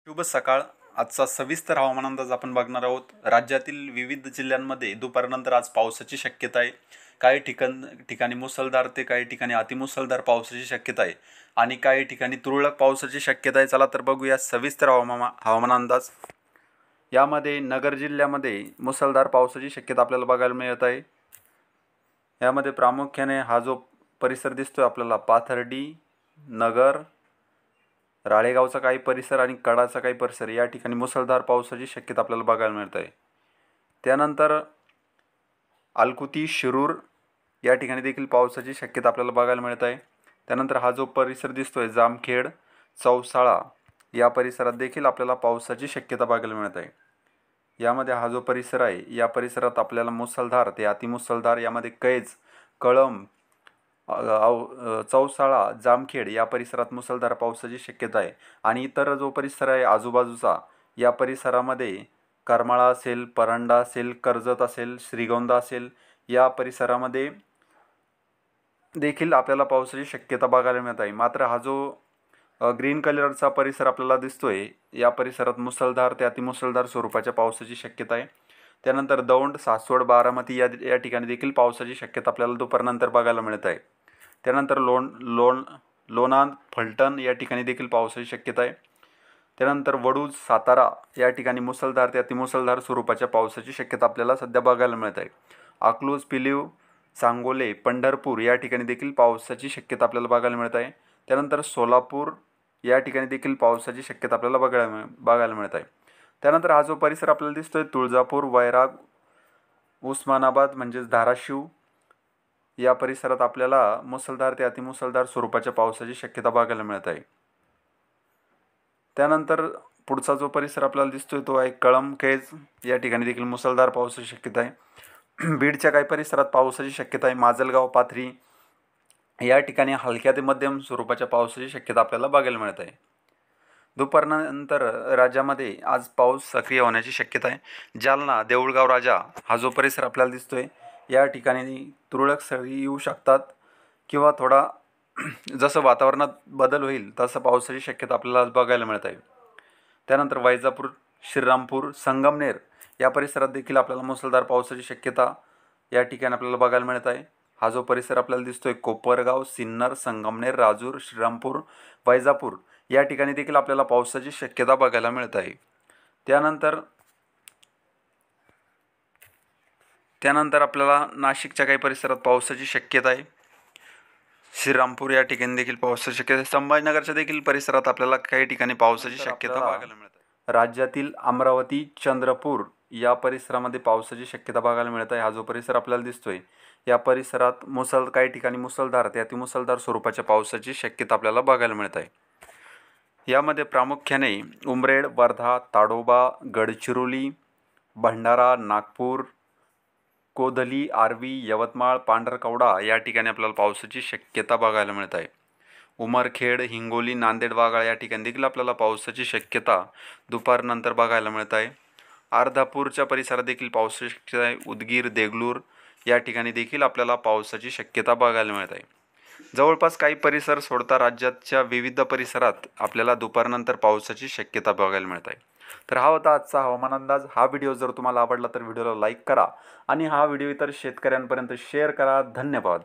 शुभ सकाळ. आजचा सविस्तर हवामान अंदाज आपण बघणार आहोत. राज्यातील विविध जिल्ह्यांमध्ये दुपारनंतर आज पावसाची शक्यता आहे. काही ठिकाणी मुसळधार ते काही ठिकाणी अतिमुसळधार पावसाची शक्यता आहे आणि काही ठिकाणी तुरळक पावसाची शक्यता आहे. चला तर बघूया सविस्तर हवामान अंदाज. यामध्ये नगर जिल्ह्यामध्ये मुसळधार पावसाची शक्यता आपल्याला बघायला मिळत आहे. यामध्ये प्रामुख्याने हा जो परिसर दिसतोय आपल्याला पाथर्डी, नगर, राळेगावचा काही परिसर आणि कडाचा काही परिसर या ठिकाणी मुसळधार पावसाची शक्यता आपल्याला बघायला मिळत आहे. त्यानंतर अलकुती, शिरूर या ठिकाणी देखील पावसाची शक्यता आपल्याला बघायला मिळत आहे. त्यानंतर हा जो परिसर दिसतोय जामखेड, चौसाळा या परिसरात देखील आपल्याला पावसाची शक्यता बघायला मिळत आहे. यामध्ये हा जो परिसर आहे या परिसरात आपल्याला मुसळधार ते अतिमुसळधार यामध्ये कैज, कळंब, चौसाळा, जामखेड या परिसरात मुसळधार पावसाची शक्यता आहे. आणि इतर जो परिसर आहे आजूबाजूचा या परिसरामध्ये करमाळा असेल, परांडा असेल, कर्जत असेल, श्रीगोंदा असेल या परिसरामध्ये देखील आपल्याला पावसाची शक्यता बघायला मिळत आहे. मात्र हा जो ग्रीन कलरचा परिसर आपल्याला दिसतोय या परिसरात मुसळधार ते अतिमुसळधार स्वरूपाच्या पावसाची शक्यता आहे. त्यानंतर दौंड, सासवड, बारामती या ठिकाणी देखील पावसाची शक्यता आपल्याला दुपारनंतर बघायला मिळत आहे. त्यानंतर लोणार, फलटण या ठिकाणी देखील पावसाची शक्यता आहे. त्यानंतर वडूज, सातारा या ठिकाणी मुसळधार ते अतिमुसळधार स्वरूपाच्या पावसाची शक्यता आपल्याला सध्या बघायला मिळत आहे. अकलूज, पिलीव, सांगोले, पंढरपूर या ठिकाणी देखील पावसाची शक्यता आपल्याला बघायला मिळत आहे. त्यानंतर सोलापूर या ठिकाणी देखील पावसाची शक्यता आपल्याला बघायला मिळत आहे. त्यानंतर हा जो परिसर आपल्याला दिसतोय तुळजापूर, वैराग, उस्मानाबाद म्हणजेच धाराशिव या परिसरात आपल्याला मुसळधार ते अतिमुसळधार स्वरूपाच्या पावसाची शक्यता बघायला मिळत आहे. त्यानंतर पुढचा जो परिसर आपल्याला दिसतोय तो आहे कळंब, कैज या ठिकाणी देखील मुसळधार पावसाची शक्यता आहे. बीडच्या काही परिसरात पावसाची शक्यता आहे. माजलगाव, पाथरी या ठिकाणी हलक्या ते मध्यम स्वरूपाच्या पावसाची शक्यता आपल्याला बघायला मिळत आहे. दुपारनंतर राज्यामध्ये आज पाऊस सक्रिय होण्याची शक्यता आहे. जालना, देऊळगाव राजा हा जो परिसर आपल्याला दिसतोय या ठिकाणी तुरळक सरी येऊ शकतात किंवा थोडा जसं वातावरणात बदल होईल तसं पावसाची शक्यता आपल्याला आज बघायला मिळत आहे. त्यानंतर वैजापूर, श्रीरामपूर, संगमनेर या परिसरात देखील आपल्याला मुसळधार पावसाची शक्यता या ठिकाणी आपल्याला बघायला मिळत आहे. हा जो परिसर आपल्याला दिसतोय कोपरगाव, सिन्नर, संगमनेर, राजूर, श्रीरामपूर, वैजापूर या ठिकाणी देखील आपल्याला पावसाची शक्यता बघायला मिळत आहे. त्यानंतर आपल्याला नाशिकच्या काही परिसरात पावसाची शक्यता आहे. श्रीरामपूर या ठिकाणी देखील पावसाची शक्यता आहे. संभाजीनगरच्या देखील परिसरात आपल्याला काही ठिकाणी पावसाची शक्यता बघायला मिळत आहे. राज्यातील अमरावती, चंद्रपूर या परिसरामध्ये पावसाची शक्यता बघायला मिळत आहे. हा जो परिसर आपल्याला दिसतोय या परिसरात काही ठिकाणी मुसळधार ते अतिमुसळधार स्वरूपाच्या पावसाची शक्यता आपल्याला बघायला मिळत आहे. यामध्ये प्रामुख्याने उमरेड, वर्धा, ताडोबा, गडचिरोली, भंडारा, नागपूर, कोदली, आर्वी, यवतमाळ, पांढरकवडा या ठिकाणी आपल्याला पावसाची शक्यता बघायला मिळत आहे. उमरखेड, हिंगोली, नांदेड, वाघाळा या ठिकाणी देखील आपल्याला पावसाची शक्यता दुपारनंतर बघायला मिळत आहे. अर्धापूरच्या परिसरात देखील पावसाची शक्यता आहे. उदगीर, देगलूर या ठिकाणी देखील आपल्याला पावसाची शक्यता बघायला मिळत आहे. जवळपास काही परिसर सोडता राज्याच्या विविध परिसरात आपल्याला दुपारनंतर पावसाची शक्यता बघायला मिळत आहे. तर हा होता आजचा हवामान अंदाज. हा व्हिडिओ जर तुम्हाला आवडला तर व्हिडिओला लाईक करा आणि हा व्हिडिओ इतर शेतकऱ्यांपर्यंत शेअर करा. धन्यवाद.